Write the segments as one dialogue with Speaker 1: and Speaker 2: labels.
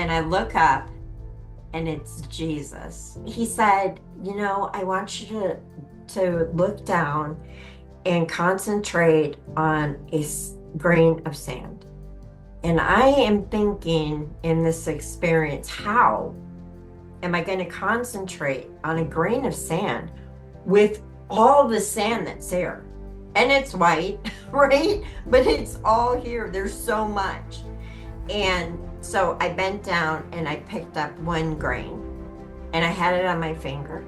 Speaker 1: And I look up and it's Jesus. He said, I want you to look down and concentrate on grain of sand. And I am thinking in this experience, how am I going to concentrate on a grain of sand with all the sand that's there? And it's white, right? But it's all here. There's so much. And so I bent down and I picked up one grain and I had it on my finger.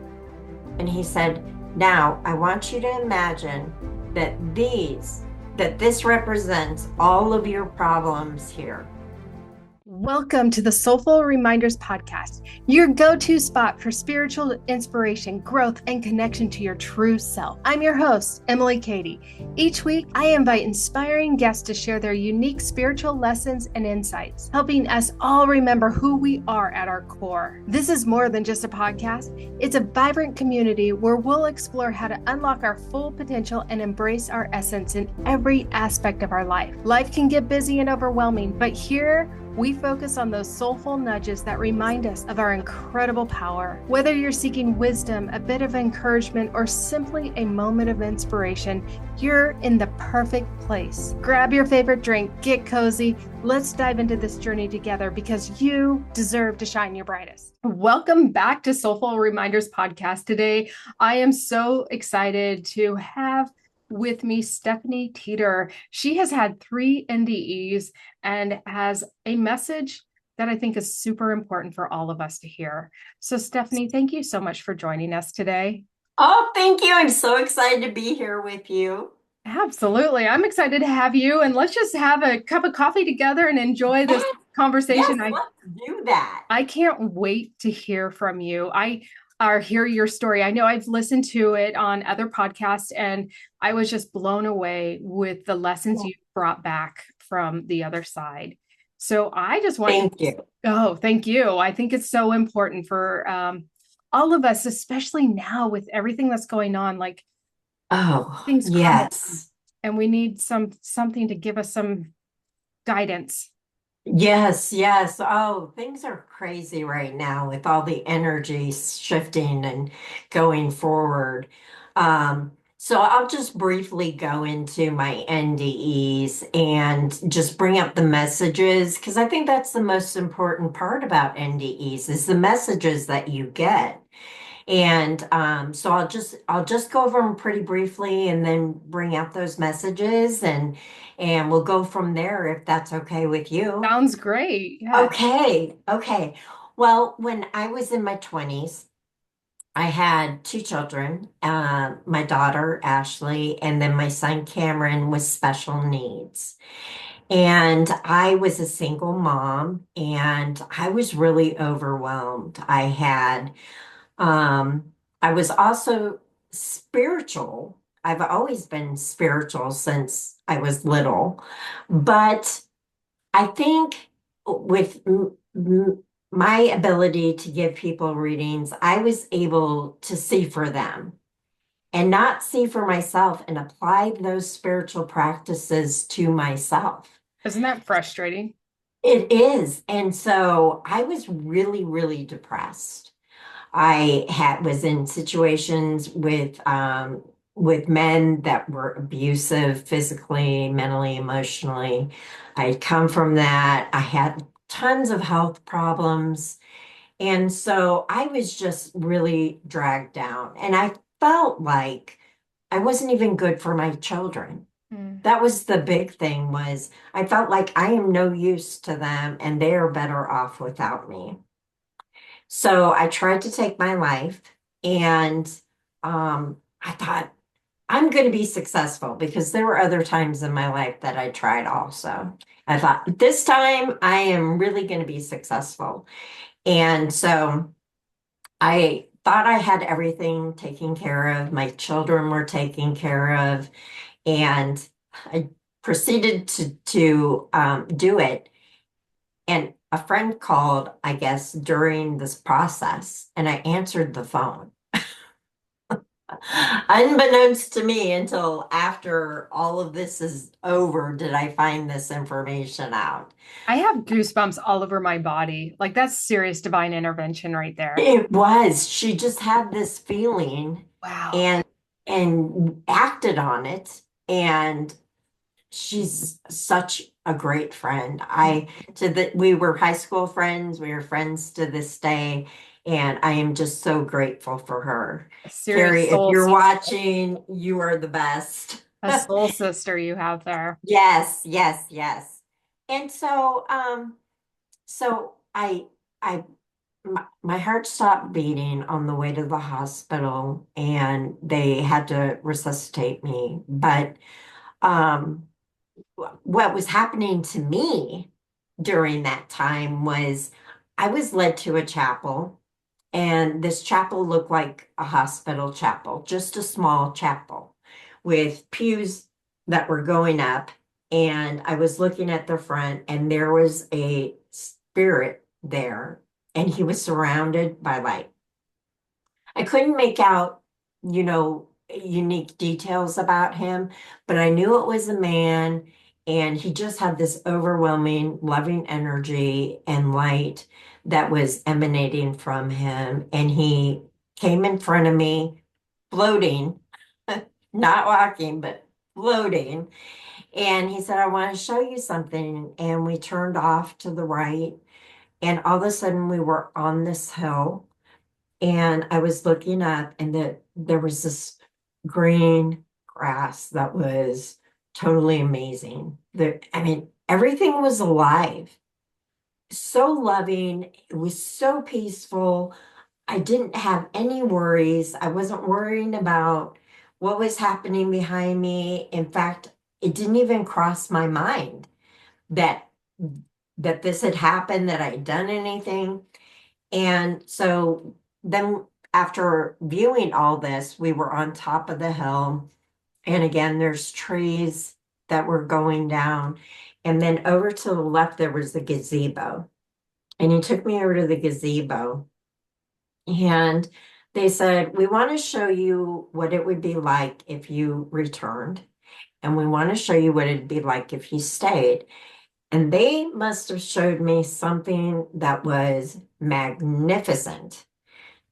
Speaker 1: And he said, now I want you to imagine that this represents all of your problems here.
Speaker 2: Welcome to the Soulful Reminders Podcast, your go-to spot for spiritual inspiration, growth, and connection to your true self. I'm your host, Kady. Each week, I invite inspiring guests to share their unique spiritual lessons and insights, helping us all remember who we are at our core. This is more than just a podcast. It's a vibrant community where we'll explore how to unlock our full potential and embrace our essence in every aspect of our life. Life can get busy and overwhelming, but here, we focus on those soulful nudges that remind us of our incredible power. Whether you're seeking wisdom, a bit of encouragement, or simply a moment of inspiration, you're in the perfect place. Grab your favorite drink, get cozy. Let's dive into this journey together because you deserve to shine your brightest. Welcome back to Soulful Reminders Podcast. Today, I am so excited to have with me Stephanie Teater. She has had 3 NDEs and has a message that I think is super important for all of us to hear. So Stephanie, thank you so much for joining us today.
Speaker 1: Oh, thank you. I'm so excited to be here with you.
Speaker 2: Absolutely. I'm excited to have you, and let's just have a cup of coffee together and enjoy this conversation.
Speaker 1: Yes, let's do that.
Speaker 2: I can't wait to hear from you. Or hear your story. I know I've listened to it on other podcasts and I was just blown away with the lessons you brought back from the other side. So I just want
Speaker 1: Thank you.
Speaker 2: Oh, thank you. I think it's so important for all of us, especially now with everything that's going on, like things
Speaker 1: yes.
Speaker 2: And we need something to give us some guidance.
Speaker 1: Yes, yes. Oh, things are crazy right now with all the energy shifting and going forward. So I'll just briefly go into my NDEs and just bring up the messages because I think that's the most important part about NDEs is the messages that you get. And so I'll just go over them pretty briefly and then bring out those messages and we'll go from there if that's okay with you.
Speaker 2: Sounds great. Yeah.
Speaker 1: Okay. Well, when I was in my 20s, I had 2 children, my daughter Ashley, and then my son Cameron with special needs. And I was a single mom and I was really overwhelmed. I was also spiritual. I've always been spiritual since I was little, but I think with my ability to give people readings, I was able to see for them and not see for myself and apply those spiritual practices to myself.
Speaker 2: Isn't that frustrating?
Speaker 1: It is. And so I was really, really depressed. Was in situations with men that were abusive physically, mentally, emotionally. I'd come from that. I had tons of health problems. And so I was just really dragged down. And I felt like I wasn't even good for my children. That was the big thing was I felt like I am no use to them and they are better off without me. So I tried to take my life and I thought I'm going to be successful because there were other times in my life that I tried also. I thought this time I am really going to be successful. And so I thought I had everything taken care of. My children were taken care of. And I proceeded to do it. And a friend called, I guess, during this process, and I answered the phone. Unbeknownst to me, until after all of this is over, did I find this information out.
Speaker 2: I have goosebumps all over my body. Like that's serious divine intervention right there.
Speaker 1: It was. She just had this feeling
Speaker 2: Wow.
Speaker 1: and acted on it. And she's such a great friend. We were high school friends. We are friends to this day, and I am just so grateful for her.
Speaker 2: A serious
Speaker 1: Carrie, if
Speaker 2: soul
Speaker 1: you're
Speaker 2: sister.
Speaker 1: watching, you are the best.
Speaker 2: A soul sister you have there.
Speaker 1: Yes, yes, yes. And so, so I, my heart stopped beating on the way to the hospital, and they had to resuscitate me. But, um, what was happening to me during that time was I was led to a chapel, and this chapel looked like a hospital chapel, just a small chapel with pews that were going up. And I was looking at the front, and there was a spirit there, and he was surrounded by light. I couldn't make out, unique details about him, but I knew it was a man, and he just had this overwhelming, loving energy and light that was emanating from him. And he came in front of me, floating, not walking, but floating. And he said, I want to show you something. And we turned off to the right, and all of a sudden we were on this hill, and I was looking up, and there was this green grass that was totally amazing. I mean, everything was alive, so loving. It was so peaceful. I didn't have any worries. I wasn't worrying about what was happening behind me. In fact, it didn't even cross my mind that this had happened, that I'd done anything. And so then after viewing all this, we were on top of the hill. And again, there's trees that were going down. And then over to the left, there was the gazebo. And he took me over to the gazebo, and they said, we want to show you what it would be like if you returned. And we want to show you what it'd be like if you stayed. And they must have showed me something that was magnificent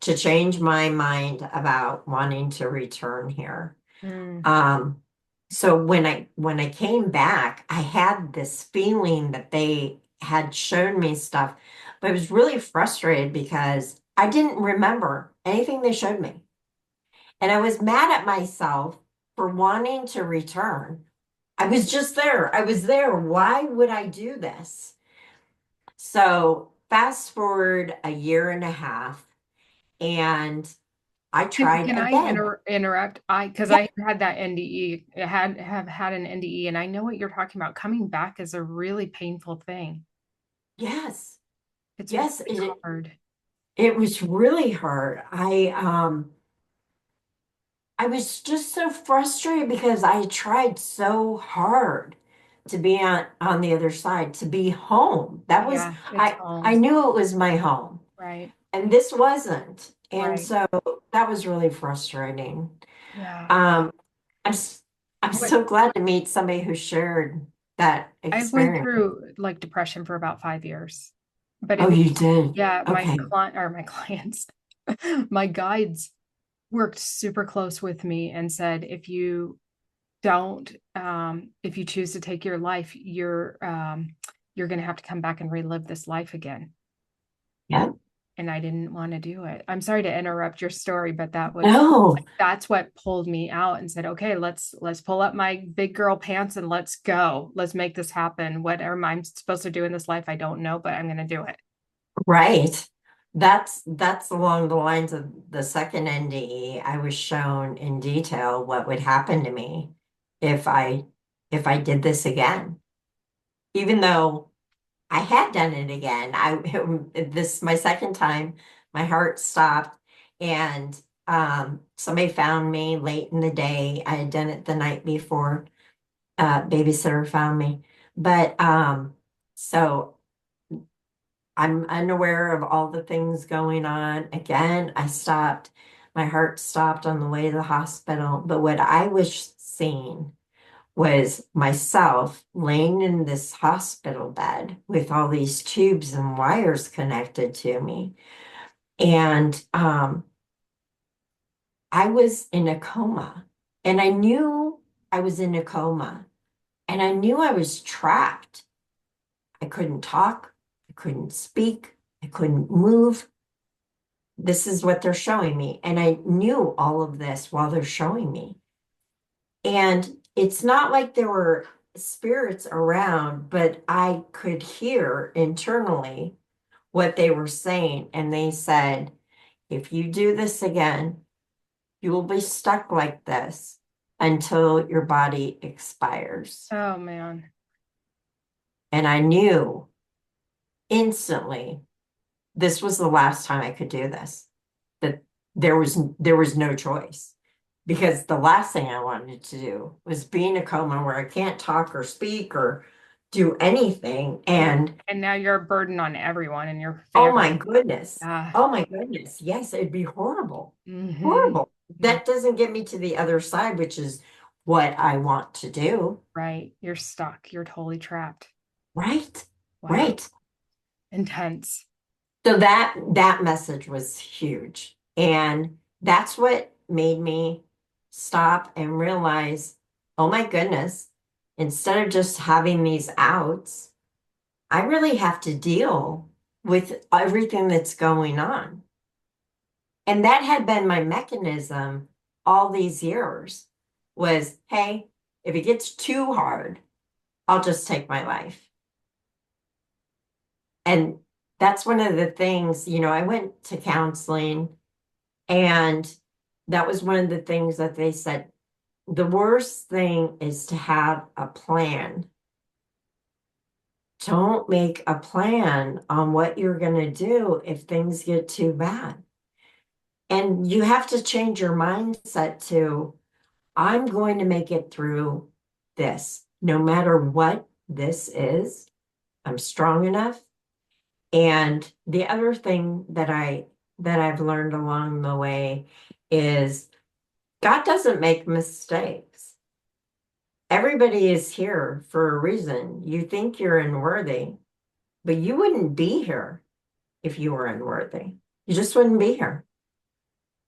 Speaker 1: to change my mind about wanting to return here.
Speaker 2: Mm.
Speaker 1: Um, so when I came back, I had this feeling that they had shown me stuff, but I was really frustrated because I didn't remember anything they showed me. And I was mad at myself for wanting to return. I was just there. I was there. Why would I do this? So fast forward a year and a half, and I tried
Speaker 2: Can I
Speaker 1: again.
Speaker 2: interrupt? Because
Speaker 1: Yeah,
Speaker 2: I had that NDE, have had an NDE, and I know what you're talking about. Coming back is a really painful thing.
Speaker 1: yes,
Speaker 2: It's
Speaker 1: yes,
Speaker 2: really hard.
Speaker 1: it was really hard. I was just so frustrated because I tried so hard to be on the other side, to be home. That was
Speaker 2: Yeah, it's
Speaker 1: I
Speaker 2: home.
Speaker 1: knew it was my home,
Speaker 2: Right,
Speaker 1: and this wasn't. And
Speaker 2: right.
Speaker 1: so that was really frustrating.
Speaker 2: Yeah.
Speaker 1: Um, I'm s- I'm
Speaker 2: What
Speaker 1: so glad to meet somebody who shared that
Speaker 2: I went
Speaker 1: experience.
Speaker 2: through like depression for about 5 years. But
Speaker 1: Oh,
Speaker 2: it was,
Speaker 1: you did?
Speaker 2: yeah,
Speaker 1: Okay.
Speaker 2: my clients, my guides worked super close with me and said, if you don't, if you choose to take your life, you're going to have to come back and relive this life again.
Speaker 1: Yeah.
Speaker 2: And I didn't want to do it. I'm sorry to interrupt your story, but
Speaker 1: No.
Speaker 2: that's what pulled me out and said, okay, let's pull up my big girl pants and let's go. Let's make this happen. Whatever I'm supposed to do in this life, I don't know, but I'm going to do it.
Speaker 1: Right. That's along the lines of the second NDE. I was shown in detail what would happen to me if I did this again. Even though I had done it again, this my second time, my heart stopped, and somebody found me late in the day. I had done it the night before. Babysitter found me. But so I'm unaware of all the things going on. Again, I stopped. My heart stopped on the way to the hospital. But what I was seeing was myself laying in this hospital bed with all these tubes and wires connected to me. And I was in a coma. And I knew I was in a coma. And I knew I was trapped. I couldn't talk. I couldn't speak. I couldn't move. This is what they're showing me. And I knew all of this while they're showing me. And it's not like there were spirits around, but I could hear internally what they were saying. And they said, if you do this again, you will be stuck like this until your body expires.
Speaker 2: Oh, man.
Speaker 1: And I knew instantly this was the last time I could do this, that there was no choice. Because the last thing I wanted to do was be in a coma where I can't talk or speak or do anything. And
Speaker 2: now you're a burden on everyone in your
Speaker 1: oh
Speaker 2: family.
Speaker 1: my goodness.
Speaker 2: Ah.
Speaker 1: Oh my goodness. Yes, it'd be horrible.
Speaker 2: Mhm.
Speaker 1: Horrible. That doesn't get me to the other side, which is what I want to do.
Speaker 2: Right. You're stuck. You're totally trapped.
Speaker 1: Right.
Speaker 2: Wow.
Speaker 1: Right.
Speaker 2: Intense.
Speaker 1: So that message was huge. And that's what made me stop and realize, oh my goodness, instead of just having these outs, I really have to deal with everything that's going on. And that had been my mechanism all these years was, hey, if it gets too hard, I'll just take my life. And that's one of the things, I went to counseling, and that was one of the things that they said, the worst thing is to have a plan. Don't make a plan on what you're going to do if things get too bad. And you have to change your mindset to, I'm going to make it through this. No matter what this is, I'm strong enough. And the other thing that I've learned along the way is God doesn't make mistakes. Everybody is here for a reason. You think you're unworthy, but you wouldn't be here if you were unworthy. You just wouldn't be here.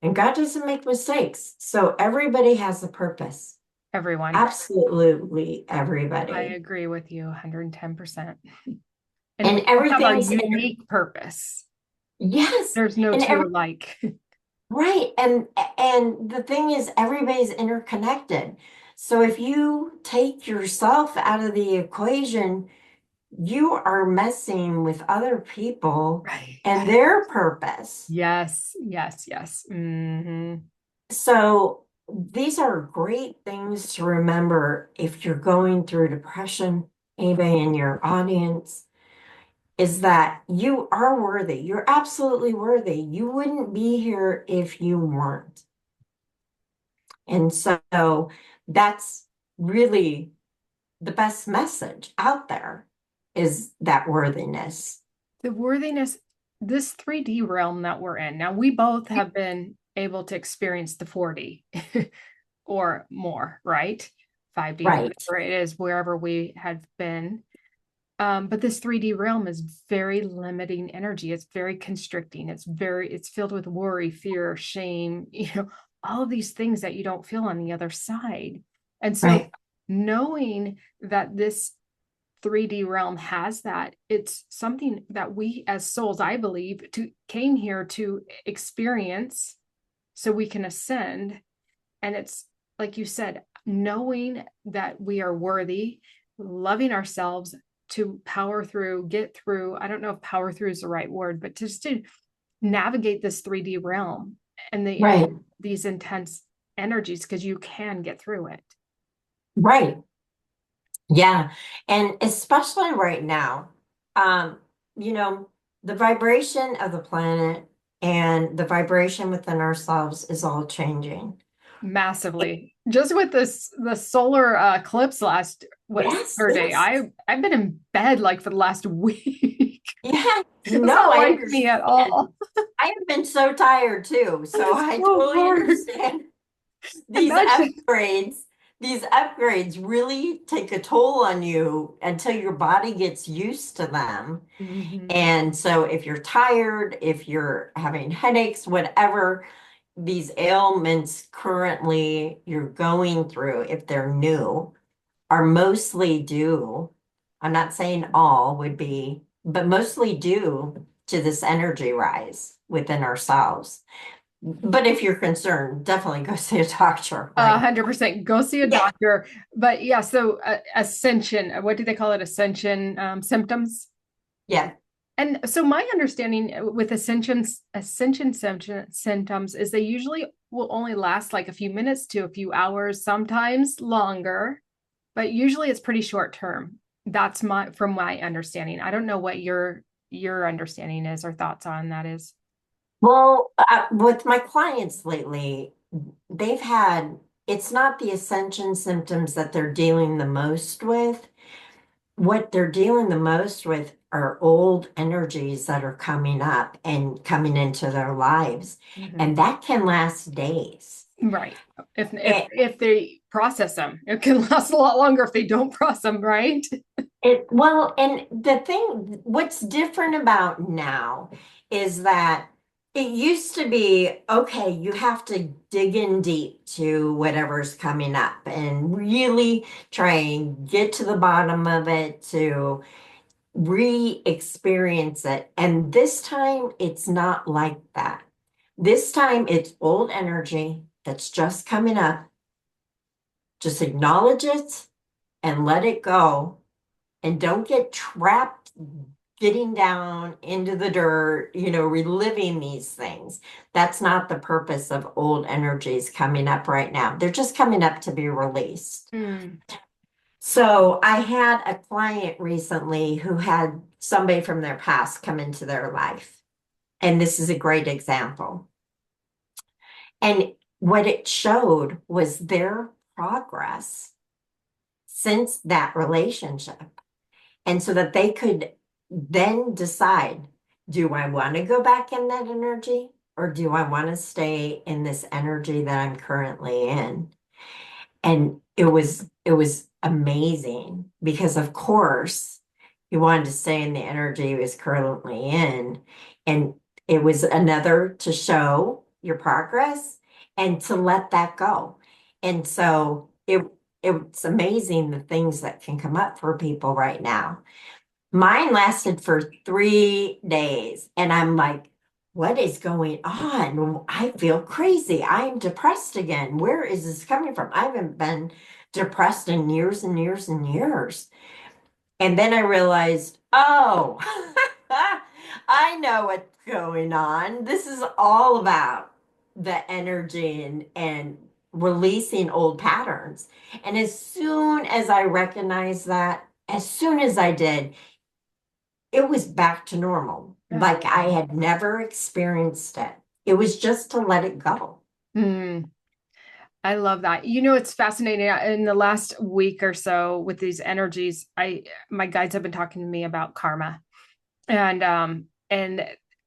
Speaker 1: And God doesn't make mistakes. So everybody has a purpose.
Speaker 2: Everyone.
Speaker 1: Absolutely everybody.
Speaker 2: I agree with you 110%.
Speaker 1: And everything's
Speaker 2: a unique purpose.
Speaker 1: Yes.
Speaker 2: There's no two alike.
Speaker 1: Right. And the thing is, everybody's interconnected. So if you take yourself out of the equation, you are messing with other people and their purpose.
Speaker 2: Yes, yes, yes. Mm-hmm.
Speaker 1: So these are great things to remember if you're going through depression, anybody in your audience, is that you are worthy. You're absolutely worthy. You wouldn't be here if you weren't. And so that's really the best message out there, is that worthiness.
Speaker 2: The worthiness, this 3D realm that we're in. Now, we both have been able to experience the 4D or more, right? 5D,
Speaker 1: right.
Speaker 2: Whatever it is, wherever we have been. But this 3D realm is very limiting energy. It's very constricting. It's filled with worry, fear, shame, all of these things that you don't feel on the other side. And so knowing that this 3D realm has that, it's something that we as souls, I believe, came here to experience so we can ascend. And it's like you said, knowing that we are worthy, loving ourselves, to power through, get through. I don't know if power through is the right word, but just to navigate this 3D realm and these intense energies, because you can get through it.
Speaker 1: Right. Yeah. And especially right now, the vibration of the planet and the vibration within ourselves is all changing.
Speaker 2: Massively. Just with the solar eclipse last Saturday, I've been in bed like for the last week.
Speaker 1: Yeah,
Speaker 2: It's
Speaker 1: no,
Speaker 2: not
Speaker 1: I
Speaker 2: like me at
Speaker 1: understand.
Speaker 2: all.
Speaker 1: I have been so tired too, so
Speaker 2: It's
Speaker 1: I
Speaker 2: so
Speaker 1: totally
Speaker 2: hard.
Speaker 1: understand. These
Speaker 2: Imagine.
Speaker 1: upgrades, these upgrades really take a toll on you until your body gets used to them.
Speaker 2: Mhm.
Speaker 1: And so if you're tired, if you're having headaches, whatever these ailments currently you're going through, if they're new, are mostly due, I'm not saying all would be, but mostly due to this energy rise within ourselves. But if you're concerned, definitely go see a doctor, right?
Speaker 2: 100% go see a
Speaker 1: Yeah.
Speaker 2: doctor. But yeah, so ascension, what do they call it? Ascension symptoms.
Speaker 1: Yeah.
Speaker 2: And so my understanding with ascension symptoms is they usually will only last like a few minutes to a few hours, sometimes longer, but usually it's pretty short term. That's my from my understanding. I don't know what your understanding is or thoughts on that is.
Speaker 1: Well, with my clients lately, they've had, it's not the ascension symptoms that they're dealing the most with. What they're dealing the most with are old energies that are coming up and coming into their lives.
Speaker 2: Mhm.
Speaker 1: And that can last days.
Speaker 2: Right. If if
Speaker 1: It,
Speaker 2: if they process them, it can last a lot longer if they don't process them, right?
Speaker 1: well, and the thing, what's different about now is that it used to be, okay, you have to dig in deep to whatever's coming up and really try and get to the bottom of it to re-experience it. And this time it's not like that. This time it's old energy that's just coming up. Just acknowledge it and let it go. And don't get trapped getting down into the dirt, reliving these things. That's not the purpose of old energies coming up right now. They're just coming up to be released.
Speaker 2: Mm.
Speaker 1: So I had a client recently who had somebody from their past come into their life. And this is a great example. And what it showed was their progress since that relationship. And so that they could then decide, do I want to go back in that energy or do I want to stay in this energy that I'm currently in? And it was amazing because of course he wanted to stay in the energy he was currently in. And it was another to show your progress and to let that go. And so it's amazing the things that can come up for people right now. Mine lasted for 3 days, and I'm like, what is going on? I feel crazy. I'm depressed again. Where is this coming from? I haven't been depressed in years and years and years. And then I realized, oh, I know what's going on. This is all about the energy and releasing old patterns. And as soon as I recognized that, as soon as I did, it was back to normal.
Speaker 2: Yeah.
Speaker 1: Like I had never experienced it. It was just to let it go.
Speaker 2: Mm. I love that. You know, it's fascinating. In the last week or so with these energies, I my guides have been talking to me about karma and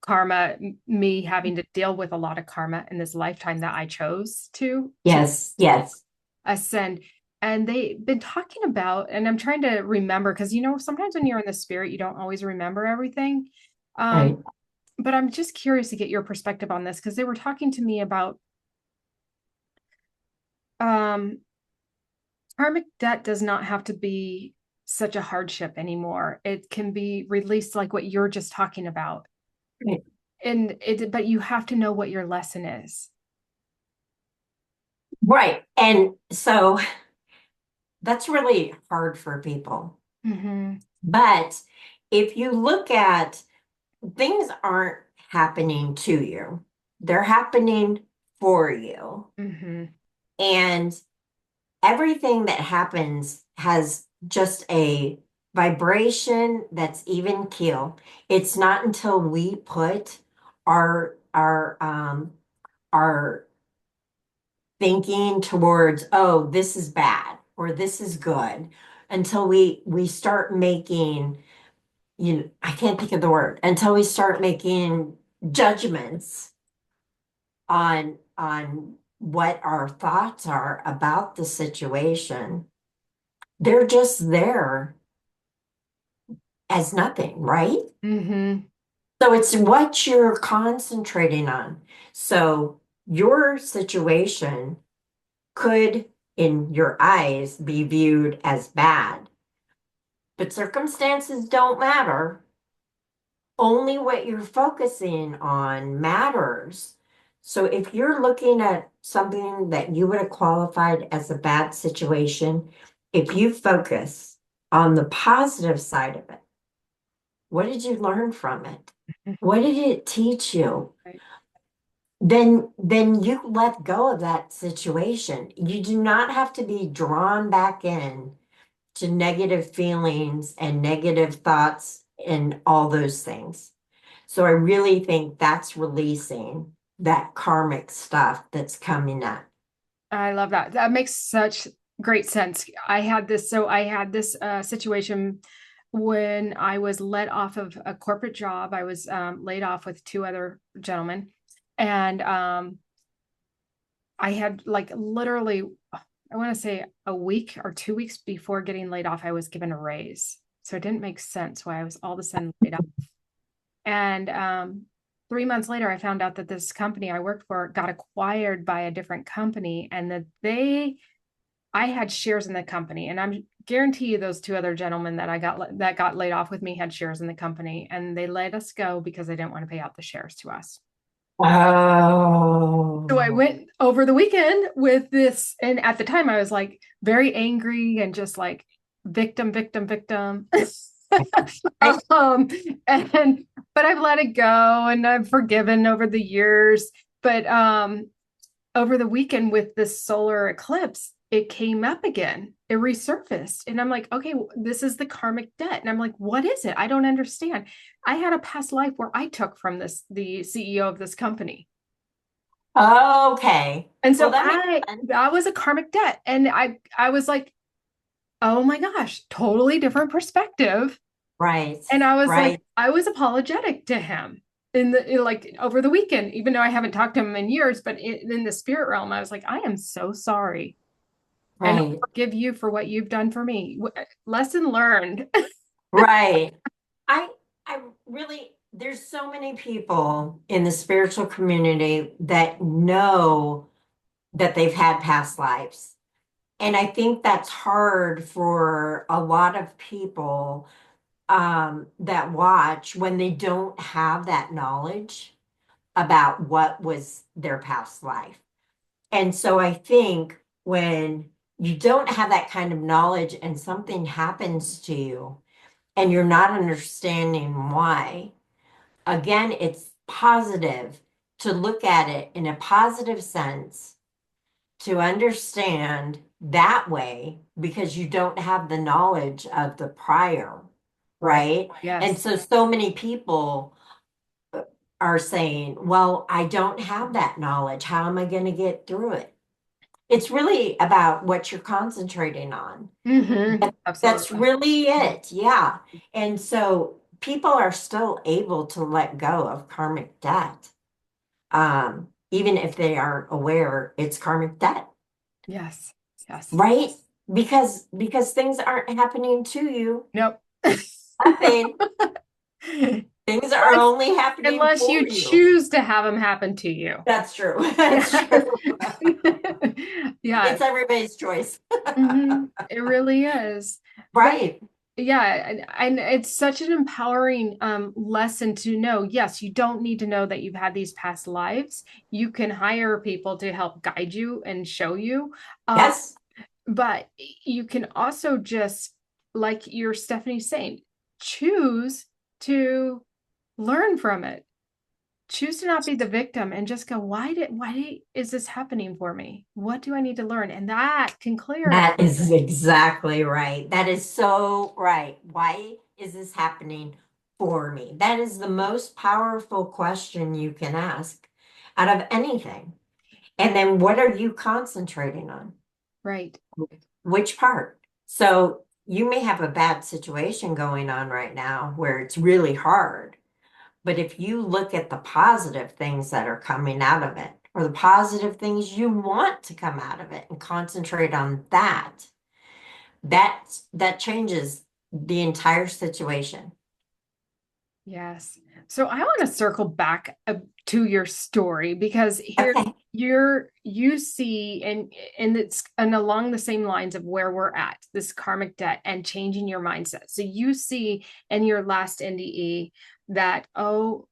Speaker 2: karma, me having to deal with a lot of karma in this lifetime that I chose to
Speaker 1: Yes, yes,
Speaker 2: ascend. And they've been talking about, and I'm trying to remember because sometimes when you're in the spirit, you don't always remember everything. Um,
Speaker 1: right.
Speaker 2: but I'm just curious to get your perspective on this because they were talking to me about um karmic debt does not have to be such a hardship anymore. It can be released like what you're just talking about.
Speaker 1: Right.
Speaker 2: But you have to know what your lesson is.
Speaker 1: Right. And so that's really hard for people.
Speaker 2: Mm-hmm.
Speaker 1: But if you look at things aren't happening to you, they're happening for you.
Speaker 2: Mm-hmm.
Speaker 1: And everything that happens has just a vibration that's even keel. It's not until we put our thinking towards, oh, this is bad or this is good, until we start making I can't think of the word, until we start making judgments on what our thoughts are about the situation. They're just there as nothing, right?
Speaker 2: Mm-hmm.
Speaker 1: So it's what you're concentrating on. So your situation could, in your eyes, be viewed as bad, but circumstances don't matter. Only what you're focusing on matters. So if you're looking at something that you would have qualified as a bad situation, if you focus on the positive side of it, what did you learn from it? What did it teach you?
Speaker 2: Right.
Speaker 1: Then you let go of that situation. You do not have to be drawn back in to negative feelings and negative thoughts and all those things. So I really think that's releasing that karmic stuff that's coming up.
Speaker 2: I love that. That makes such great sense. I had this situation when I was let off of a corporate job. I was laid off with two other gentlemen, and I had like literally, I want to say a week or 2 weeks before getting laid off, I was given a raise. So it didn't make sense why I was all of a sudden laid off. And 3 months later, I found out that this company I worked for got acquired by a different company, and I had shares in the company, and I'm guarantee you those two other gentlemen that got laid off with me had shares in the company, and they let us go because they didn't want to pay out the shares to us. So I
Speaker 1: Oh,
Speaker 2: went over the weekend with this, and at the time I was like very angry and just like victim, victim, victim.
Speaker 1: right.
Speaker 2: um, and but I've let it go and I've forgiven over the years. But over the weekend with this solar eclipse, it came up again. It resurfaced. And I'm like, okay, this is the karmic debt. And I'm like, what is it? I don't understand. I had a past life where I took from the CEO of this company.
Speaker 1: Okay.
Speaker 2: And
Speaker 1: Well,
Speaker 2: so
Speaker 1: that makes sense.
Speaker 2: that was a karmic debt. And I was like, oh my gosh, totally different perspective.
Speaker 1: Right.
Speaker 2: And I was like,
Speaker 1: Right.
Speaker 2: I was apologetic to him like over the weekend, even though I haven't talked to him in years, but in the spirit realm, I was like, I am so sorry. And I
Speaker 1: Right.
Speaker 2: forgive you for what you've done for me. Lesson learned.
Speaker 1: Right. I I really there's so many people in the spiritual community that know that they've had past lives. And I think that's hard for a lot of people that watch when they don't have that knowledge about what was their past life. And so I think when you don't have that kind of knowledge and something happens to you and you're not understanding why, again, it's positive to look at it in a positive sense, to understand that way because you don't have the knowledge of the prior,
Speaker 2: Right.
Speaker 1: right? And
Speaker 2: Yes.
Speaker 1: so many people are saying, well, I don't have that knowledge. How am I going to get through it? It's really about what you're concentrating on.
Speaker 2: Mm-hmm.
Speaker 1: That's
Speaker 2: Absolutely.
Speaker 1: really it. Yeah. And so people are still able to let go of karmic debt, even if they aren't aware it's karmic debt,
Speaker 2: Yes. Yes.
Speaker 1: right? Because things aren't happening to you.
Speaker 2: Nope.
Speaker 1: Nothing. Things are
Speaker 2: unless,
Speaker 1: only happening
Speaker 2: unless
Speaker 1: for
Speaker 2: you
Speaker 1: you.
Speaker 2: choose to have them happen to you.
Speaker 1: That's true. That's
Speaker 2: Yeah.
Speaker 1: true.
Speaker 2: Yeah.
Speaker 1: It's everybody's choice.
Speaker 2: It really is. But
Speaker 1: Right.
Speaker 2: yeah, and it's such an empowering lesson to know. Yes, you don't need to know that you've had these past lives. You can hire people to help guide you and show you. Um,
Speaker 1: Yes.
Speaker 2: but you can also just, like your Stephanie saying, choose to learn from it. Choose to not be the victim and just go, why is this happening for me? What do I need to learn? And that can clear it.
Speaker 1: That is exactly right. That is so right. Why is this happening for me? That is the most powerful question you can ask out of anything. And then what are you concentrating on?
Speaker 2: Right.
Speaker 1: Which part? So you may have a bad situation going on right now where it's really hard. But if you look at the positive things that are coming out of it, or the positive things you want to come out of it, and concentrate on that, that changes the entire situation.
Speaker 2: Yes. So I want to circle back to your story because here
Speaker 1: Okay.
Speaker 2: you see and it's and along the same lines of where we're at, this karmic debt and changing your mindset. So you see in your last NDE that, oh,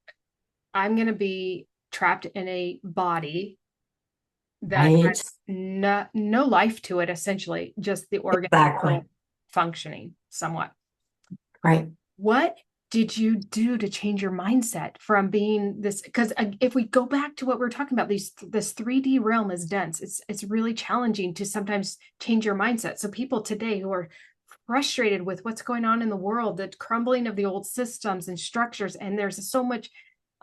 Speaker 2: I'm going to be trapped in a body that
Speaker 1: Right.
Speaker 2: has no life to it, essentially, just the organ
Speaker 1: Exactly.
Speaker 2: functioning somewhat.
Speaker 1: Right.
Speaker 2: What did you do to change your mindset from being this? Because if we go back to what we're talking about, this 3D realm is dense. It's really challenging to sometimes change your mindset. So people today who are frustrated with what's going on in the world, the crumbling of the old systems and structures, and there's so much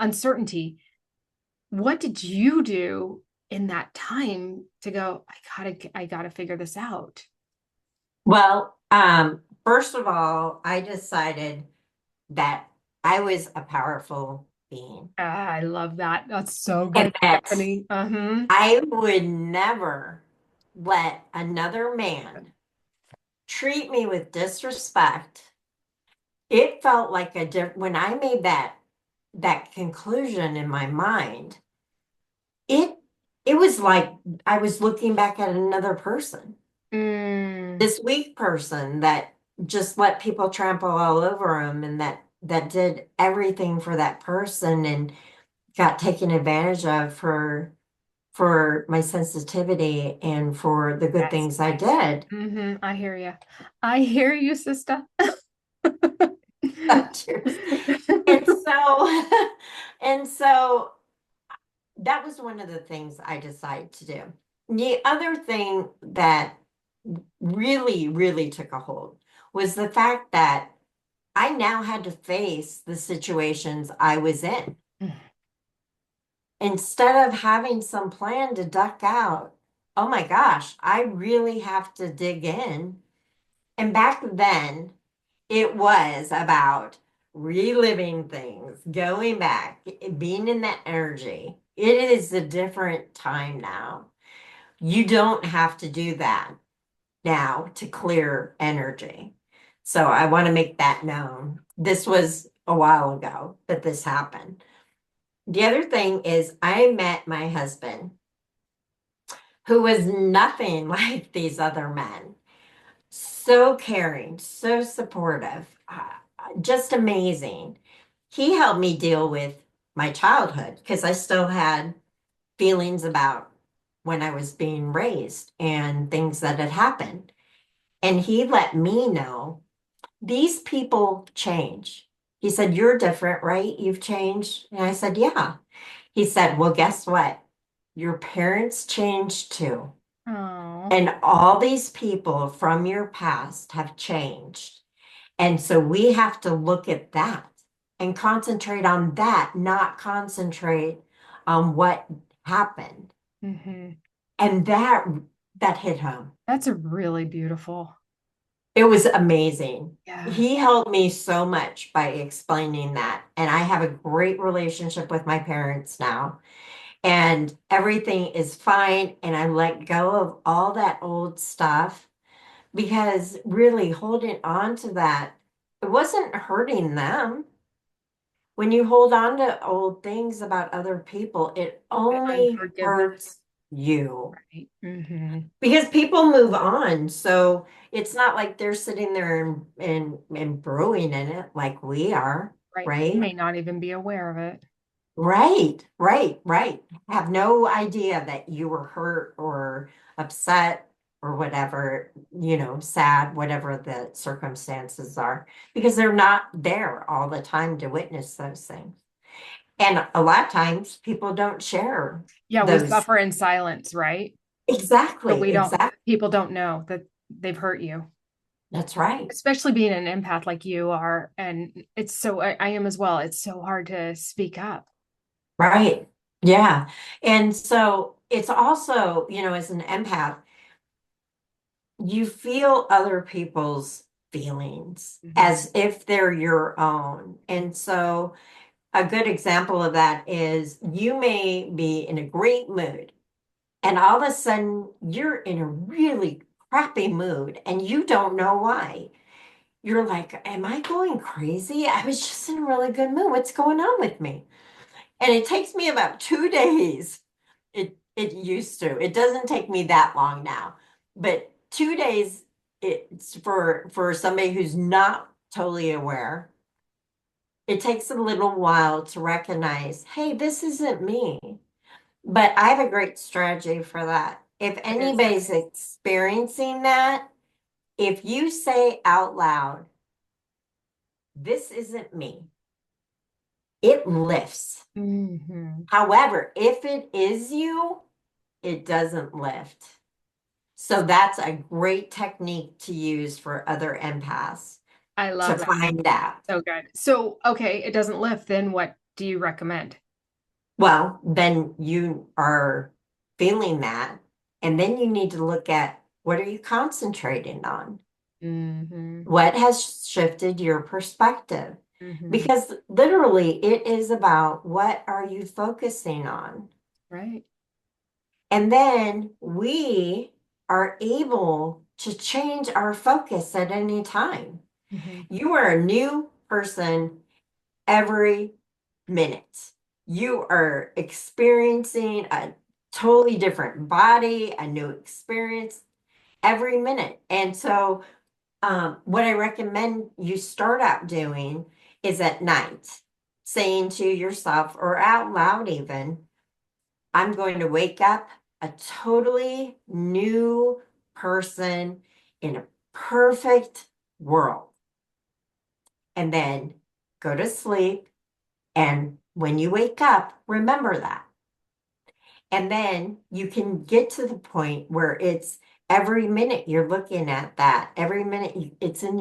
Speaker 2: uncertainty. What did you do in that time to go, I gotta figure this out?
Speaker 1: Well, first of all, I decided that I was a powerful being
Speaker 2: Ah, I love that. That's so
Speaker 1: and
Speaker 2: good,
Speaker 1: that
Speaker 2: Stephanie. Uh-huh.
Speaker 1: I would never let another man treat me with disrespect. It felt like when I made that conclusion in my mind, it it was like I was looking back at another person.
Speaker 2: Mm,
Speaker 1: This weak person that just let people trample all over him, and that did everything for that person and got taken advantage of for my sensitivity and for the good
Speaker 2: yes.
Speaker 1: things I did.
Speaker 2: I hear you. I hear you, sister.
Speaker 1: Cheers. And so and so that was one of the things I decided to do. The other thing that really, really took a hold was the fact that I now had to face the situations I was in. Instead of having some plan to duck out, oh my gosh, I really have to dig in. And back then, it was about reliving things, going back, being in that energy. It is a different time now. You don't have to do that now to clear energy. So I want to make that known. This was a while ago that this happened. The other thing is, I met my husband, who was nothing like these other men. So caring, so supportive, just amazing. He helped me deal with my childhood because I still had feelings about when I was being raised and things that had happened. And he let me know these people change. He said, "You're different, right? You've changed." And I said, "Yeah." He said, "Well, guess what? Your parents changed too.
Speaker 2: Oh.
Speaker 1: And all these people from your past have changed. And so we have to look at that and concentrate on that, not concentrate on what happened."
Speaker 2: hmm
Speaker 1: And that hit home.
Speaker 2: That's a really beautiful.
Speaker 1: It was amazing.
Speaker 2: Yes.
Speaker 1: He helped me so much by explaining that. And I have a great relationship with my parents now. And everything is fine. And I let go of all that old stuff because really holding on to that, it wasn't hurting them. When you hold on to old things about other people, it only
Speaker 2: Unforgiveness,
Speaker 1: hurts you
Speaker 2: right? Mm-hmm.
Speaker 1: because people move on. So it's not like they're sitting there and brewing in it like we are,
Speaker 2: Right. They
Speaker 1: right?
Speaker 2: may not even be aware of it.
Speaker 1: Right, right, right. Have no idea that you were hurt or upset or whatever, sad, whatever the circumstances are, because they're not there all the time to witness those things. And a lot of times people don't share
Speaker 2: Yeah, we
Speaker 1: those.
Speaker 2: suffer in silence, right? So
Speaker 1: Exactly,
Speaker 2: we don't,
Speaker 1: exactly.
Speaker 2: people don't know that they've hurt you,
Speaker 1: That's right.
Speaker 2: especially being an empath like you are. And it's so, I am as well. It's so hard to speak up.
Speaker 1: Right. Yeah. And so it's also, as an empath, you feel other people's feelings
Speaker 2: Mhm.
Speaker 1: as if they're your own. And so a good example of that is you may be in a great mood and all of a sudden you're in a really crappy mood and you don't know why. You're like, am I going crazy? I was just in a really good mood. What's going on with me? And it takes me about 2 days. It used to. It doesn't take me that long now. But 2 days, it's for somebody who's not totally aware. It takes a little while to recognize, hey, this isn't me. But I have a great strategy for that. If
Speaker 2: What is it?
Speaker 1: anybody's experiencing that, if you say out loud, this isn't me, it lifts.
Speaker 2: Mhm.
Speaker 1: However, if it is you, it doesn't lift. So that's a great technique to use for other empaths
Speaker 2: I
Speaker 1: to
Speaker 2: love that.
Speaker 1: find out.
Speaker 2: So good. So, okay, it doesn't lift. Then what do you recommend?
Speaker 1: Well, then you are feeling that, and then you need to look at what are you concentrating on?
Speaker 2: Hmm.
Speaker 1: What has shifted your perspective?
Speaker 2: Hmm.
Speaker 1: Because literally it is about what are you focusing on?
Speaker 2: Right.
Speaker 1: And then we are able to change our focus at any time.
Speaker 2: Hmm.
Speaker 1: You are a new person every minute. You are experiencing a totally different body, a new experience every minute. And so, what I recommend you start out doing is at night, saying to yourself or out loud, even, I'm going to wake up a totally new person in a perfect world. And then go to sleep. And when you wake up, remember that. And then you can get to the point where it's every minute you're looking at that. Every minute it's in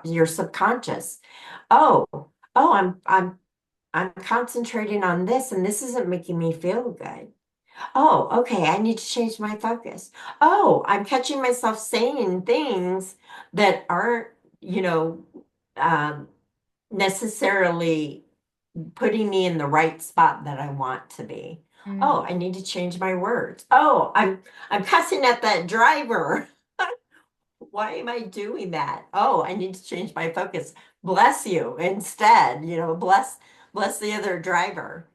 Speaker 1: your subconscious. Oh, oh, I'm concentrating on this and this isn't making me feel good. Oh, okay, I need to change my focus. Oh, I'm catching myself saying things that aren't, you know, um, necessarily putting me in the right spot that I want to be.
Speaker 2: Mm.
Speaker 1: Oh, I need to change my words. Oh, I'm cussing at that driver. Why am I doing that? Oh, I need to change my focus. Bless you instead, bless the other driver.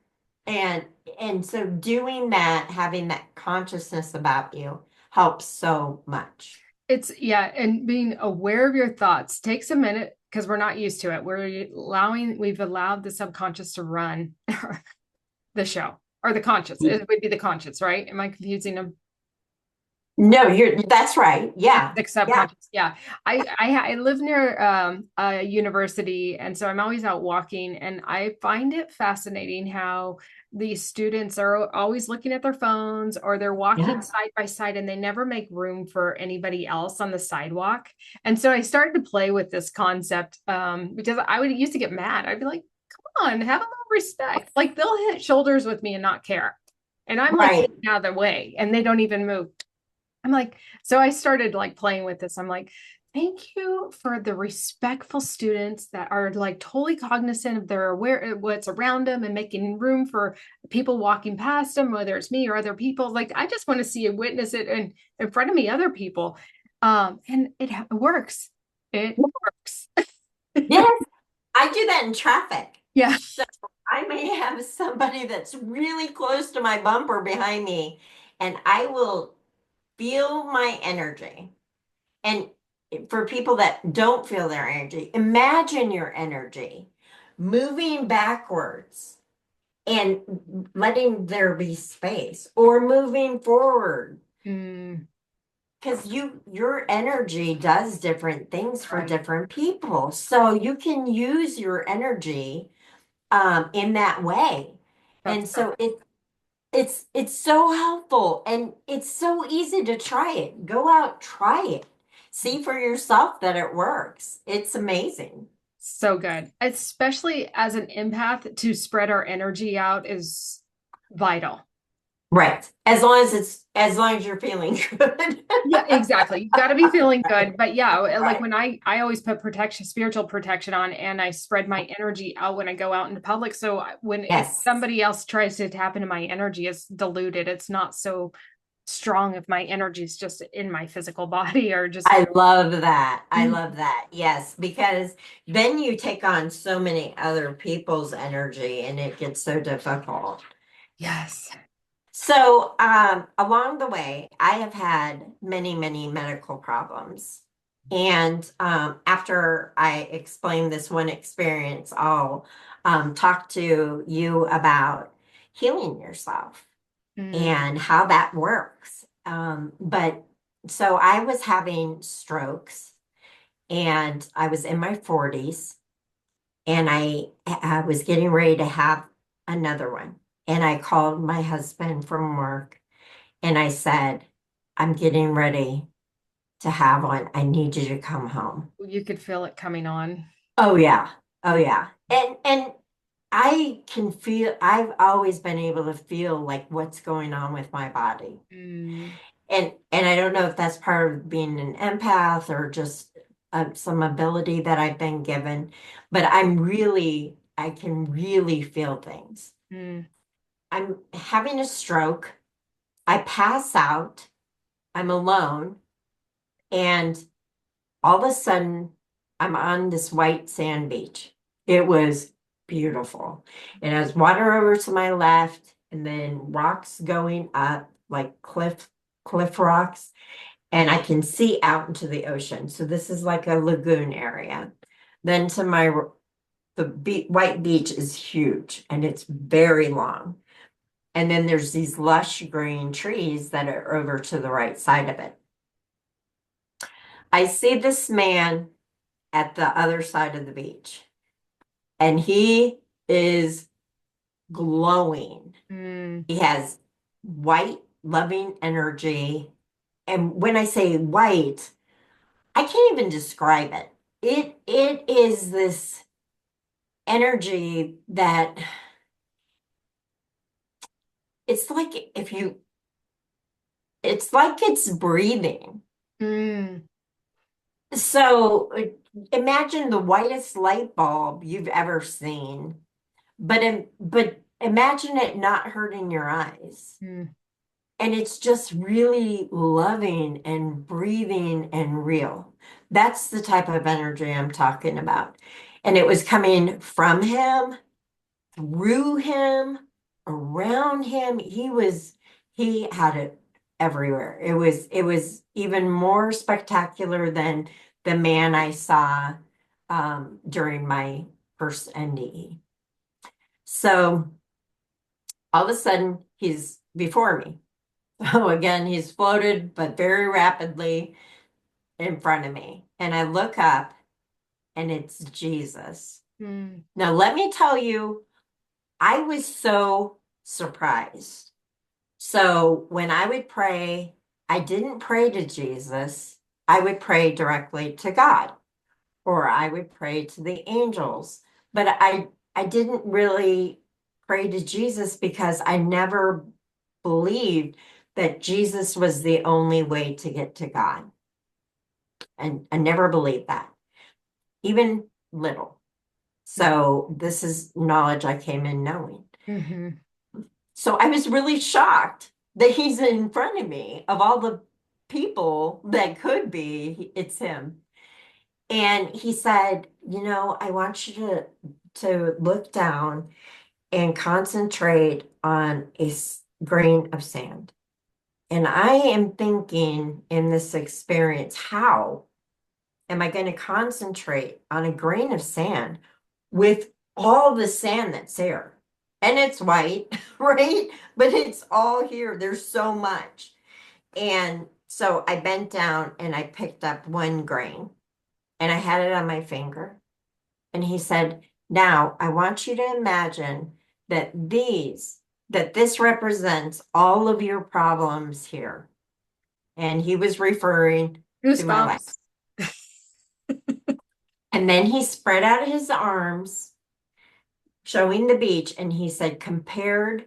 Speaker 1: And and so doing that, having that consciousness about you helps so much.
Speaker 2: It's yeah, and being aware of your thoughts takes a minute because we're not used to it. We've allowed the subconscious to run the show or the conscious. It would be the conscious, right? Am I confusing them?
Speaker 1: No, that's right. Yeah.
Speaker 2: The
Speaker 1: Yeah.
Speaker 2: subconscious. Yeah. I live near a university, and so I'm always out walking, and I find it fascinating how these students are always looking at their phones or they're walking
Speaker 1: Yeah.
Speaker 2: side by side and they never make room for anybody else on the sidewalk. And so I started to play with this concept because I would used to get mad. I'd be like, come on, have a little respect. Like they'll hit shoulders with me and not care. And I'm like
Speaker 1: Right.
Speaker 2: getting out of the way and they don't even move. I'm like, so I started like playing with this. I'm like, thank you for the respectful students that are like totally cognizant of their aware of what's around them and making room for people walking past them, whether it's me or other people. Like, I just want to see and witness it in front of me, other people. And it works. It works.
Speaker 1: Yes, I do that in traffic.
Speaker 2: Yeah.
Speaker 1: So I may have somebody that's really close to my bumper behind me, and I will feel my energy. And for people that don't feel their energy, imagine your energy moving backwards and letting there be space or moving forward.
Speaker 2: Mm,
Speaker 1: Because your energy does different things for
Speaker 2: right.
Speaker 1: different people. So you can use your energy in that way.
Speaker 2: That's
Speaker 1: And so
Speaker 2: perfect.
Speaker 1: it's so helpful and it's so easy to try it. Go out, try it. See for yourself that it works. It's amazing.
Speaker 2: So good. Especially as an empath, to spread our energy out is vital.
Speaker 1: Right. As long as you're feeling good.
Speaker 2: Yeah, exactly. You got to be feeling good. But yeah, like
Speaker 1: Right.
Speaker 2: when I always put protection, spiritual protection on, and I spread my energy out when I go out into public. So when if
Speaker 1: Yes.
Speaker 2: somebody else tries to tap into my energy, it's diluted. It's not so strong if my energy is just in my physical body or just.
Speaker 1: I love that. I
Speaker 2: Mm,
Speaker 1: love that. Yes, because then you take on so many other people's energy and it gets so difficult.
Speaker 2: yes.
Speaker 1: So, along the way, I have had many, many medical problems. And after I explain this one experience, I'll talk to you about healing yourself
Speaker 2: Mm,
Speaker 1: and how that works. But so I was having strokes and I was in my 40s and I was getting ready to have another one. And I called my husband from work and I said, I'm getting ready to have one. I need you to come home.
Speaker 2: you could feel it coming on.
Speaker 1: Oh yeah. Oh yeah. And I can feel I've always been able to feel like what's going on with my body.
Speaker 2: Mm,
Speaker 1: And I don't know if that's part of being an empath or just some ability that I've been given, but I can really feel things.
Speaker 2: mm,
Speaker 1: I'm having a stroke. I pass out. I'm alone. And all of a sudden, I'm on this white sand beach. It was beautiful. It has water over to my left and then rocks going up like cliff rocks and I can see out into the ocean. So this is like a lagoon area. Then to my white beach is huge and it's very long. And then there's these lush green trees that are over to the right side of it. I see this man at the other side of the beach and he is glowing.
Speaker 2: mm,
Speaker 1: He has white, loving energy. And when I say white, I can't even describe it. It is this energy that it's like if you it's like it's breathing.
Speaker 2: mm.
Speaker 1: So imagine the whitest light bulb you've ever seen, but imagine it not hurting your eyes.
Speaker 2: Mm.
Speaker 1: And it's just really loving and breathing and real. That's the type of energy I'm talking about. And it was coming from him, through him, around him. He had it everywhere. It was even more spectacular than the man I saw during my first NDE. So all of a sudden he's before me. So again, he's floated, but very rapidly in front of me. And I look up and it's Jesus.
Speaker 2: Mm.
Speaker 1: Now, let me tell you, I was so surprised. So when I would pray, I didn't pray to Jesus. I would pray directly to God, or I would pray to the angels. But I didn't really pray to Jesus because I never believed that Jesus was the only way to get to God. And I never believed that, even little. So this is knowledge I came in knowing.
Speaker 2: Mhm.
Speaker 1: So I was really shocked that he's in front of me of all the people that could be, it's him. And he said, I want you to look down and concentrate on grain of sand. And I am thinking in this experience, how am I going to concentrate on a grain of sand with all the sand that's there? And it's white, right? But it's all here. There's so much. And so I bent down and I picked up one grain and I had it on my finger. And he said, now I want you to imagine that this represents all of your problems here. And he was referring to my life.
Speaker 2: Goosebumps.
Speaker 1: And then he spread out his arms, showing the beach, and he said, compared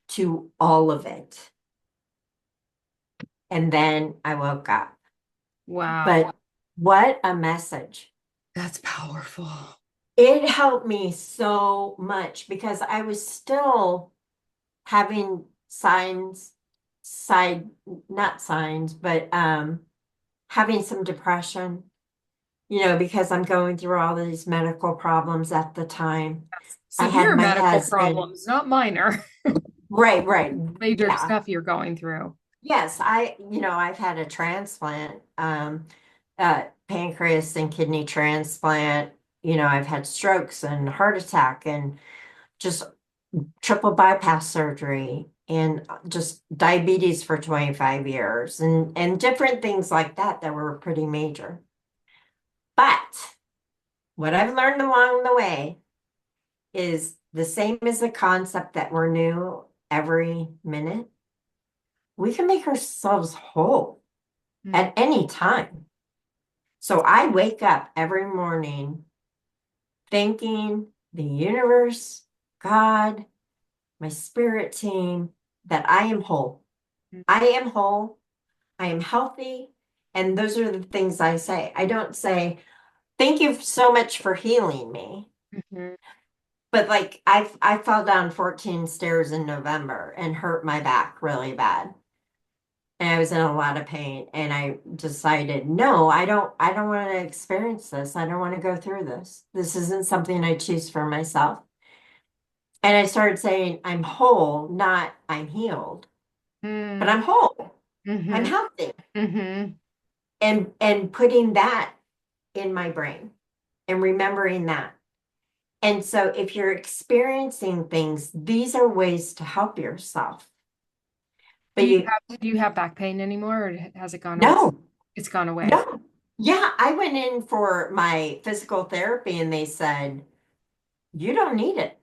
Speaker 1: to all of it. And then I woke up.
Speaker 2: Wow.
Speaker 1: But what a message.
Speaker 2: That's powerful.
Speaker 1: It helped me so much because I was still having not signs, but having some depression, because I'm going through all these medical problems at the time. I had
Speaker 2: Severe
Speaker 1: my
Speaker 2: medical
Speaker 1: husband.
Speaker 2: problems, not minor.
Speaker 1: Right.
Speaker 2: Major
Speaker 1: Yeah.
Speaker 2: stuff you're going through.
Speaker 1: Yes, I've had a transplant, pancreas and kidney transplant. I've had strokes and heart attack and just triple bypass surgery and just diabetes for 25 years and different things like that were pretty major. But what I've learned along the way is the same as the concept that we're new every minute. We can make ourselves whole at any time. So I wake up every morning thanking the universe, God, my spirit team, that I am whole. I am whole. I am healthy. And those are the things I say. I don't say, thank you so much for healing me.
Speaker 2: Mm-hmm.
Speaker 1: But like I fell down 14 stairs in November and hurt my back really bad. And I was in a lot of pain. And I decided, no, I don't want to experience this. I don't want to go through this. This isn't something I choose for myself. And I started saying, I'm whole, not I'm healed. But I'm whole. I'm
Speaker 2: Mm-hmm.
Speaker 1: healthy.
Speaker 2: Mm-hmm.
Speaker 1: And putting that in my brain and remembering that. And so if you're experiencing things, these are ways to help yourself. But
Speaker 2: Do you have back pain anymore, or has it gone away?
Speaker 1: no,
Speaker 2: It's gone away.
Speaker 1: no. Yeah, I went in for my physical therapy and they said, you don't need it.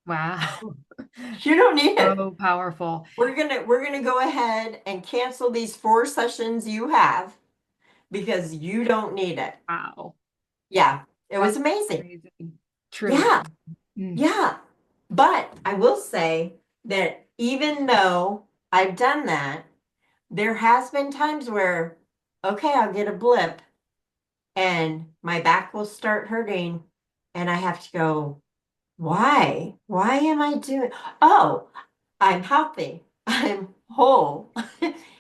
Speaker 2: Wow.
Speaker 1: You don't need it.
Speaker 2: So powerful.
Speaker 1: We're gonna go ahead and cancel these 4 sessions you have because you don't need it.
Speaker 2: Wow.
Speaker 1: Yeah, it was
Speaker 2: That's
Speaker 1: amazing.
Speaker 2: amazing. Truly.
Speaker 1: Yeah,
Speaker 2: Mm.
Speaker 1: yeah. But I will say that even though I've done that, there has been times where, okay, I'll get a blip and my back will start hurting and I have to go, why? Why am I doing? Oh, I'm healthy. I'm whole.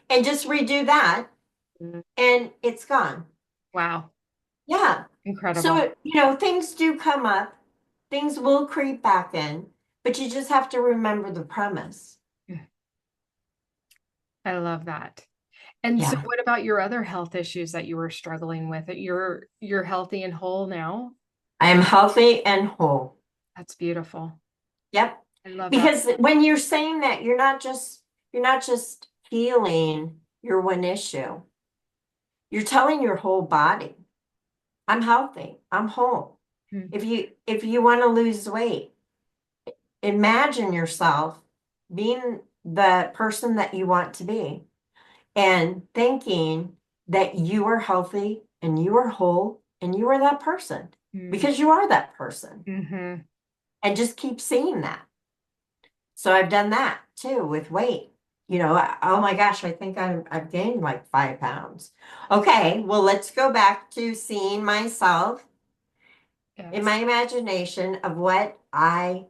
Speaker 1: And just redo that and it's gone.
Speaker 2: Wow.
Speaker 1: Yeah.
Speaker 2: Incredible.
Speaker 1: So, things do come up. Things will creep back in, but you just have to remember the premise.
Speaker 2: I love that. And so
Speaker 1: Yeah.
Speaker 2: what about your other health issues that you were struggling with? You're healthy and whole now?
Speaker 1: I am healthy and whole.
Speaker 2: That's beautiful.
Speaker 1: Yep.
Speaker 2: I love that.
Speaker 1: Because when you're saying that, you're not just healing your one issue. You're telling your whole body, I'm healthy. I'm whole.
Speaker 2: Mm.
Speaker 1: If you want to lose weight, imagine yourself being the person that you want to be and thinking that you are healthy and you are whole and you are that person
Speaker 2: Mm.
Speaker 1: because you are that person.
Speaker 2: Mm-hmm.
Speaker 1: And just keep seeing that. So I've done that too with weight. Oh my gosh, I think I've gained like 5 pounds. Okay, well, let's go back to seeing myself in
Speaker 2: Yes.
Speaker 1: my imagination of what I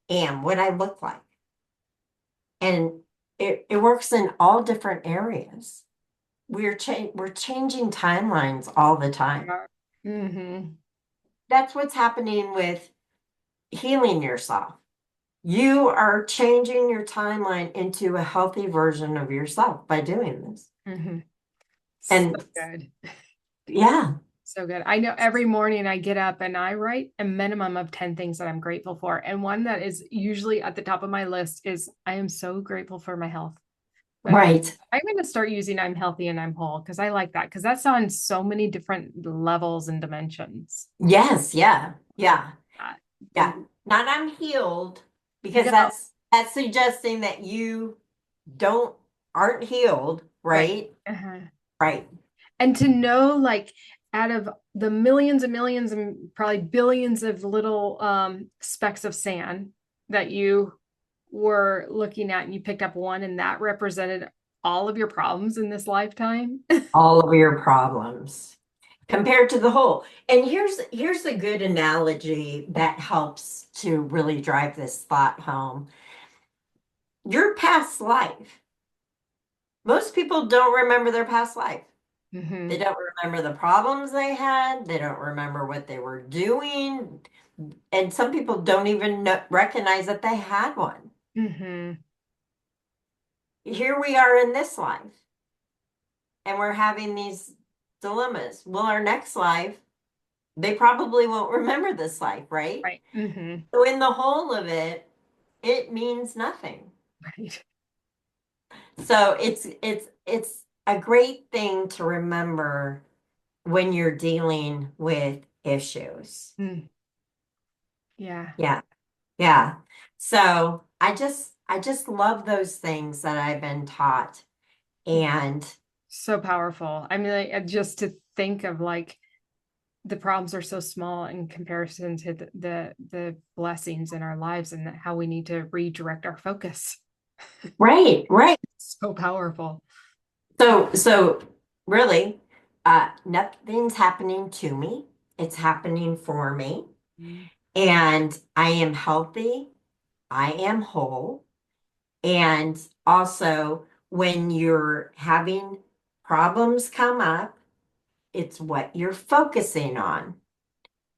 Speaker 1: am, what I look like. And it works in all different areas. We're changing timelines all the time.
Speaker 2: Mm-hmm.
Speaker 1: That's what's happening with healing yourself. You are changing your timeline into a healthy version of yourself by doing this.
Speaker 2: Mm-hmm. So
Speaker 1: And
Speaker 2: good.
Speaker 1: yeah,
Speaker 2: So good. I know every morning I get up and I write a minimum of 10 things that I'm grateful for. And one that is usually at the top of my list is I am so grateful for my health. But
Speaker 1: right.
Speaker 2: I'm going to start using I'm healthy and I'm whole because I like that because that's on so many different levels and dimensions.
Speaker 1: Yes, yeah, yeah,
Speaker 2: Uh,
Speaker 1: yeah. Not I'm healed because
Speaker 2: no,
Speaker 1: that's suggesting that you don't aren't healed,
Speaker 2: right.
Speaker 1: right?
Speaker 2: Uh-huh.
Speaker 1: Right.
Speaker 2: And to know, like, out of the millions and millions and probably billions of little specks of sand that you were looking at and you picked up one and that represented all of your problems in this lifetime?
Speaker 1: All of your problems compared to the whole. And here's a good analogy that helps to really drive this thought home. Your past life. Most people don't remember their past life.
Speaker 2: Mm-hmm.
Speaker 1: They don't remember the problems they had. They don't remember what they were doing. And some people don't even recognize that they had one.
Speaker 2: Mm-hmm.
Speaker 1: Here we are in this life, and we're having these dilemmas. Well, our next life, they probably won't remember this life, right?
Speaker 2: Right. Mm-hmm.
Speaker 1: So in the whole of it, it means nothing.
Speaker 2: Right.
Speaker 1: So it's a great thing to remember when you're dealing with issues.
Speaker 2: Mm. Yeah.
Speaker 1: Yeah. Yeah. So I just love those things that I've been taught. And
Speaker 2: So powerful. I mean, like, just to think of like the problems are so small in comparison to the blessings in our lives and how we need to redirect our focus.
Speaker 1: right, right.
Speaker 2: So powerful.
Speaker 1: So really, nothing's happening to me. It's happening for me.
Speaker 2: Mm.
Speaker 1: And I am healthy. I am whole. And also, when you're having problems come up, it's what you're focusing on.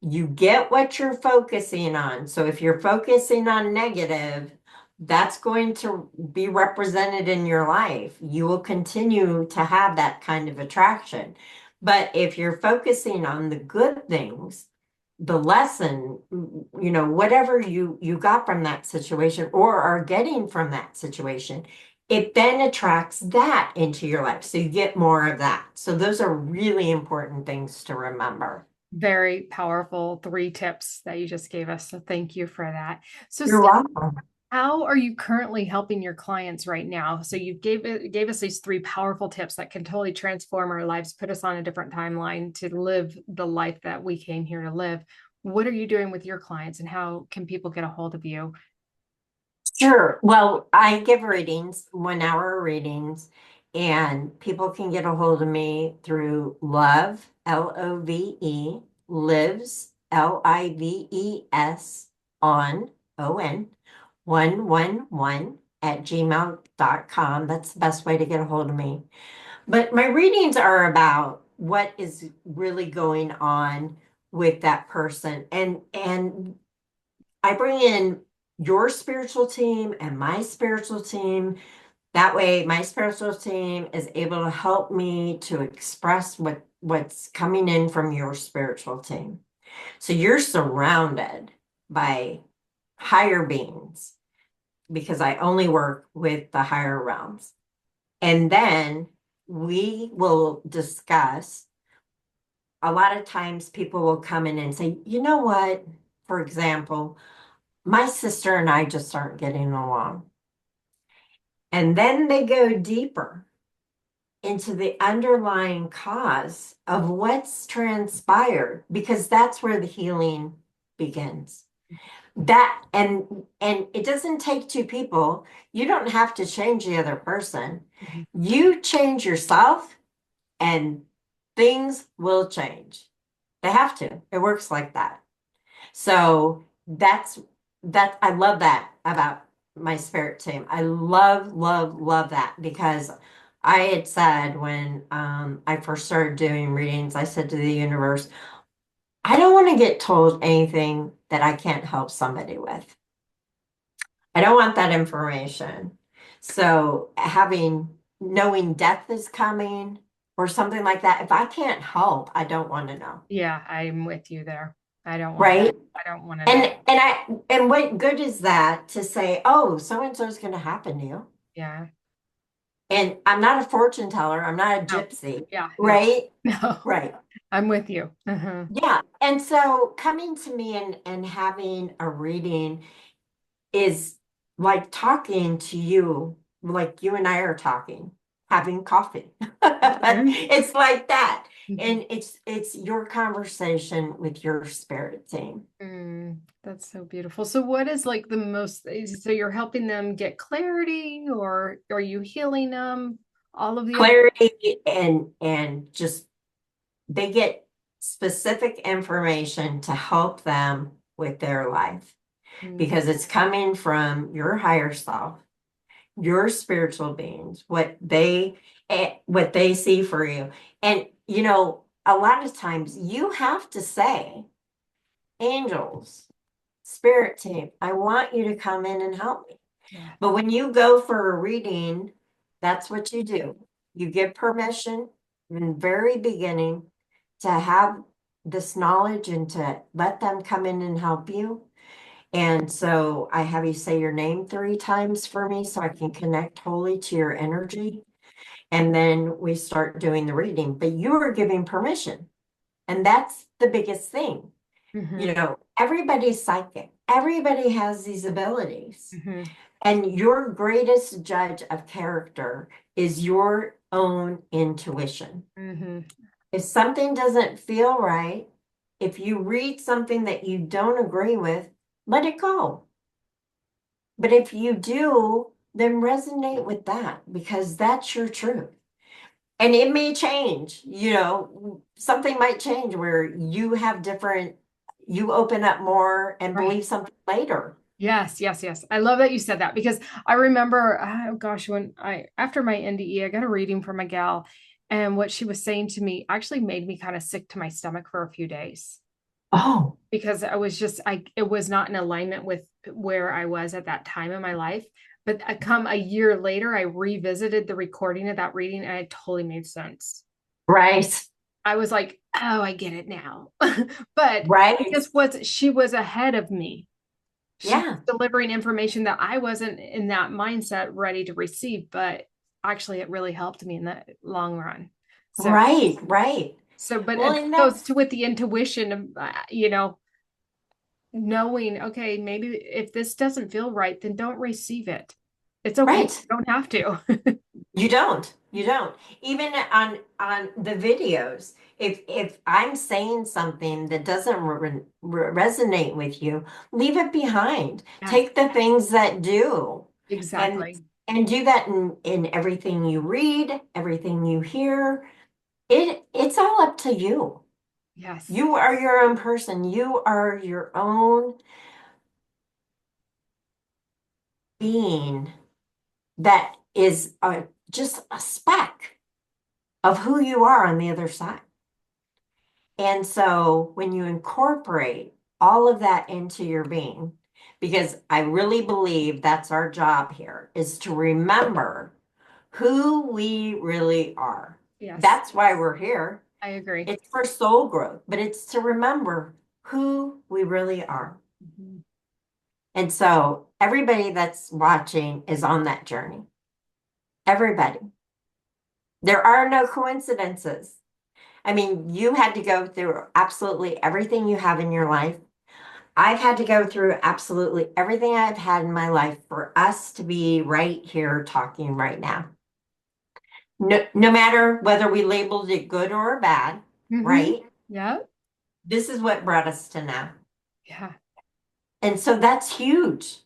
Speaker 1: You get what you're focusing on. So if you're focusing on negative, that's going to be represented in your life. You will continue to have that kind of attraction. But if you're focusing on the good things, the lesson, whatever you got from that situation or are getting from that situation, it then attracts that into your life. So you get more of that. So those are really important things to remember.
Speaker 2: Very powerful 3 tips that you just gave us. So thank you for that. So
Speaker 1: You're
Speaker 2: Steph,
Speaker 1: welcome.
Speaker 2: how are you currently helping your clients right now? So you gave us these 3 powerful tips that can totally transform our lives, put us on a different timeline to live the life that we came here to live. What are you doing with your clients and how can people get a hold of you?
Speaker 1: Sure. Well, I give readings, 1 hour readings, and people can get a hold of me through Love, Love, lives, Lives, on 111 at gmail.com. That's the best way to get a hold of me. But my readings are about what is really going on with that person. And I bring in your spiritual team and my spiritual team. That way, my spiritual team is able to help me to express what's coming in from your spiritual team. So you're surrounded by higher beings because I only work with the higher realms. And then we will discuss. A lot of times people will come in and say, you know what? For example, my sister and I just aren't getting along. And then they go deeper into the underlying cause of what's transpired, because that's where the healing begins. That and it doesn't take 2 people. You don't have to change the other person.
Speaker 2: Mhm.
Speaker 1: You change yourself and things will change. They have to. It works like that. So that I love that about my spirit team. I love, love, love that because I had said when I first started doing readings, I said to the universe, I don't want to get told anything that I can't help somebody with. I don't want that information. So knowing death is coming or something like that, if I can't help, I don't want to know.
Speaker 2: Yeah, I'm with you there.
Speaker 1: Right?
Speaker 2: I don't want to know.
Speaker 1: And what good is that to say, oh, so and so is going to happen to you?
Speaker 2: Yeah.
Speaker 1: And I'm not a fortune teller. I'm not a
Speaker 2: No.
Speaker 1: gypsy,
Speaker 2: Yeah. No.
Speaker 1: right?
Speaker 2: No.
Speaker 1: Right.
Speaker 2: I'm with you. Uh-huh.
Speaker 1: Yeah. And so coming to me and having a reading is like talking to you, like you and I are talking, having coffee.
Speaker 2: Mhm.
Speaker 1: It's like that.
Speaker 2: Mhm.
Speaker 1: And it's your conversation with your spirit team.
Speaker 2: That's so beautiful. So what is like the most, so you're helping them get clarity, or are you healing them? All of the above?
Speaker 1: Clarity and just they get specific information to help them with their life
Speaker 2: Mm,
Speaker 1: because it's coming from your higher self, your spiritual beings, what they see for you. And a lot of times you have to say, angels, spirit team, I want you to come in and help me.
Speaker 2: yeah.
Speaker 1: But when you go for a reading, that's what you do. You give permission in the very beginning to have this knowledge and to let them come in and help you. And so I have you say your name 3 times for me so I can connect wholly to your energy. And then we start doing the reading, but you are giving permission. And that's the biggest thing.
Speaker 2: Hmm.
Speaker 1: Everybody's psychic. Everybody has these abilities.
Speaker 2: Hmm.
Speaker 1: And your greatest judge of character is your own intuition.
Speaker 2: Hmm.
Speaker 1: If something doesn't feel right, if you read something that you don't agree with, let it go. But if you do, then resonate with that because that's your truth. And it may change, something might change where you open up more and
Speaker 2: Right.
Speaker 1: believe something later.
Speaker 2: Yes, yes, yes. I love that you said that because I remember, oh gosh, after my NDE, I got a reading from a gal, and what she was saying to me actually made me kind of sick to my stomach for a few days
Speaker 1: Oh,
Speaker 2: because it was not in alignment with where I was at that time in my life. But come a year later, I revisited the recording of that reading, and it totally made sense.
Speaker 1: right,
Speaker 2: I was like, oh, I get it now. But
Speaker 1: right.
Speaker 2: she was ahead of me. She was
Speaker 1: Yeah,
Speaker 2: delivering information that I wasn't in that mindset ready to receive, but actually it really helped me in the long run. So,
Speaker 1: right, right.
Speaker 2: but
Speaker 1: Well,
Speaker 2: it
Speaker 1: and
Speaker 2: goes
Speaker 1: that's
Speaker 2: to with the intuition of, knowing, okay, maybe if this doesn't feel right, then don't receive it. It's okay.
Speaker 1: right.
Speaker 2: You don't have to.
Speaker 1: You don't. Even on the videos, if I'm saying something that doesn't resonate with you, leave it behind.
Speaker 2: Yes,
Speaker 1: Take the things that do, and
Speaker 2: exactly.
Speaker 1: and do that in everything you read, everything you hear. It's all up to you.
Speaker 2: Yes.
Speaker 1: You are your own person. You are your own being that is just a speck of who you are on the other side. And so when you incorporate all of that into your being, because I really believe that's our job here, is to remember who we really are.
Speaker 2: Yes,
Speaker 1: That's why we're here.
Speaker 2: I agree.
Speaker 1: It's for soul growth, but it's to remember who we really are.
Speaker 2: Mhm.
Speaker 1: And so everybody that's watching is on that journey. Everybody. There are no coincidences. I mean, you had to go through absolutely everything you have in your life. I've had to go through absolutely everything I've had in my life for us to be right here talking right now. No matter whether we labeled it good or bad,
Speaker 2: Hmm.
Speaker 1: right?
Speaker 2: Yeah.
Speaker 1: This is what brought us to now.
Speaker 2: Yeah.
Speaker 1: And so that's huge.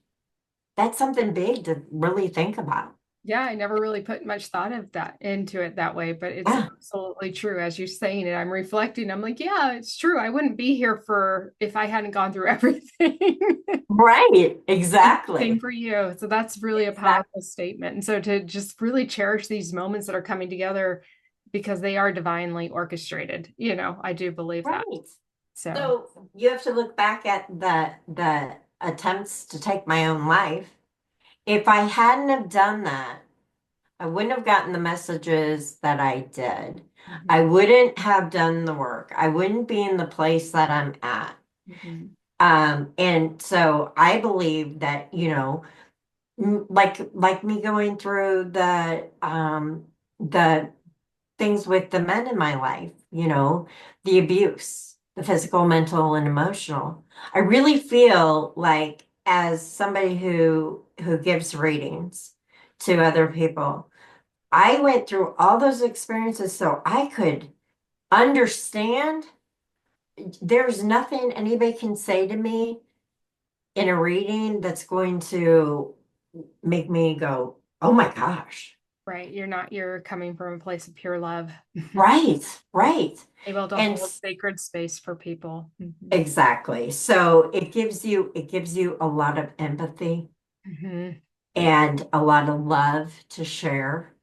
Speaker 1: That's something big to really think about.
Speaker 2: Yeah, I never really put much thought of that into it that way, but it's
Speaker 1: Yeah,
Speaker 2: absolutely true. As you're saying it, I'm reflecting. I'm like, yeah, it's true. I wouldn't be here for if I hadn't gone through everything.
Speaker 1: right.
Speaker 2: And same
Speaker 1: Exactly.
Speaker 2: for you. So that's really a
Speaker 1: Exactly.
Speaker 2: powerful statement. And so to just really cherish these moments that are coming together because they are divinely orchestrated, I do believe that.
Speaker 1: Right.
Speaker 2: So,
Speaker 1: So you have to look back at the attempts to take my own life. If I hadn't have done that, I wouldn't have gotten the messages that I did. I
Speaker 2: mhm,
Speaker 1: wouldn't have done the work. I wouldn't be in the place that I'm at.
Speaker 2: mhm,
Speaker 1: And so I believe that, like me going through the things with the men in my life, the abuse, the physical, mental, and emotional. I really feel like as somebody who gives readings to other people, I went through all those experiences so I could understand, there's nothing anybody can say to me in a reading that's going to make me go, oh my gosh.
Speaker 2: Right. You're coming from a place of pure love.
Speaker 1: Right, right.
Speaker 2: Able to
Speaker 1: And
Speaker 2: hold sacred space for people.
Speaker 1: exactly. So it gives you a lot of empathy and a lot of love to share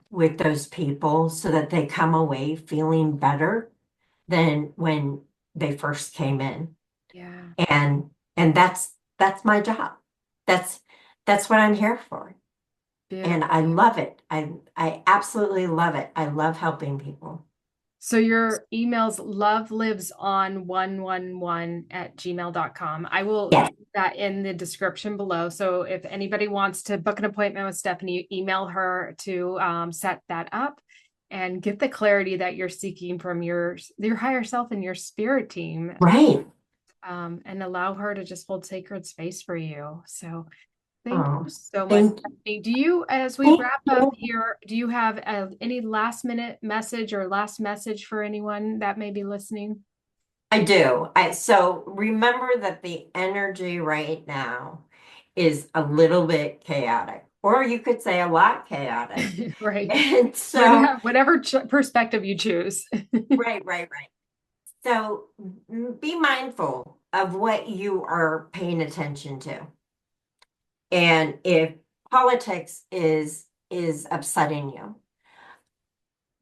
Speaker 1: with those people so that they come away feeling better than when they first came in.
Speaker 2: Yeah.
Speaker 1: And that's my job. That's what I'm here for.
Speaker 2: Beautiful.
Speaker 1: And I love it. I absolutely love it. I love helping people.
Speaker 2: So your email's loveliveson111@gmail.com. I will put that in the description below. So if anybody wants to book an appointment with Stephanie, email her to set that up and get the clarity that you're seeking from your higher self and your spirit team.
Speaker 1: Right.
Speaker 2: And allow her to just hold sacred space for you. So thank you so much. Stephanie. Do you, as we wrap up here, do you have any last minute message or last message for anyone that may be listening?
Speaker 1: I do. So remember that the energy right now is a little bit chaotic, or you could say a lot chaotic.
Speaker 2: Right.
Speaker 1: And so
Speaker 2: whatever perspective you choose.
Speaker 1: right. So be mindful of what you are paying attention to. And if politics is upsetting you,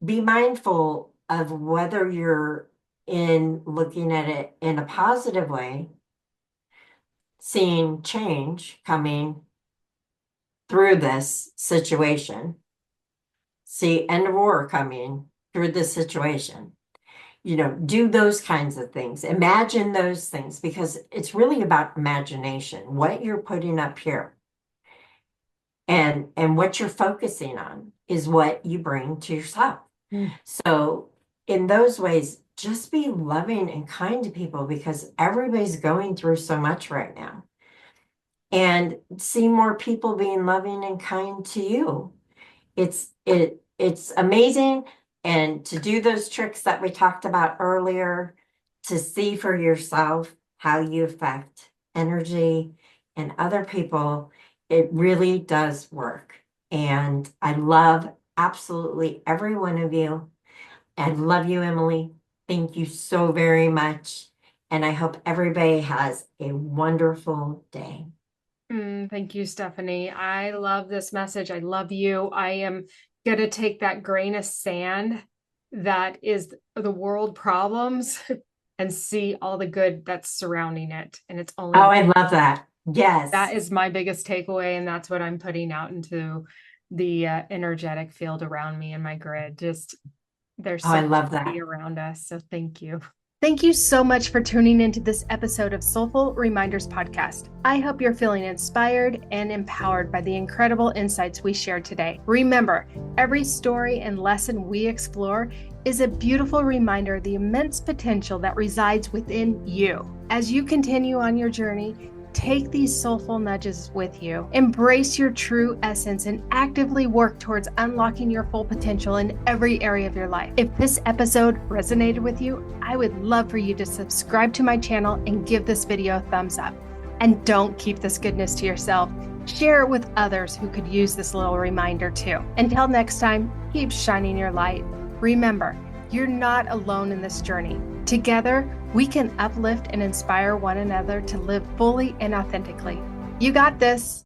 Speaker 1: be mindful of whether you're looking at it in a positive way, seeing change coming through this situation, see end of war coming through this situation. Do those kinds of things. Imagine those things, because it's really about imagination, what you're putting up here. And what you're focusing on is what you bring to yourself. So in those ways, just be loving and kind to people, because everybody's going through so much right now. And see more people being loving and kind to you. It's amazing. And to do those tricks that we talked about earlier, to see for yourself how you affect energy and other people, it really does work. And I love absolutely every one of you. I love you, Emily. Thank you so very much. And I hope everybody has a wonderful day.
Speaker 2: Thank you, Stephanie. I love this message. I love you. I am going to take that grain of sand that is the world problems and see all the good that's surrounding it. And it's only.
Speaker 1: Oh, I love that. Yes.
Speaker 2: That is my biggest takeaway. And that's what I'm putting out into the energetic field around me and my grid. Just there's so
Speaker 1: I love that
Speaker 2: around us. So thank you. Thank you so much for tuning into this episode of Soulful Reminders Podcast. I hope you're feeling inspired and empowered by the incredible insights we shared today. Remember, every story and lesson we explore is a beautiful reminder of the immense potential that resides within you. As you continue on your journey, take these soulful nudges with you. Embrace your true essence and actively work towards unlocking your full potential in every area of your life. If this episode resonated with you, I would love for you to subscribe to my channel and give this video a thumbs up. And don't keep this goodness to yourself. Share it with others who could use this little reminder too. Until next time, keep shining your light. Remember, you're not alone in this journey. Together, we can uplift and inspire one another to live fully and authentically. You got this.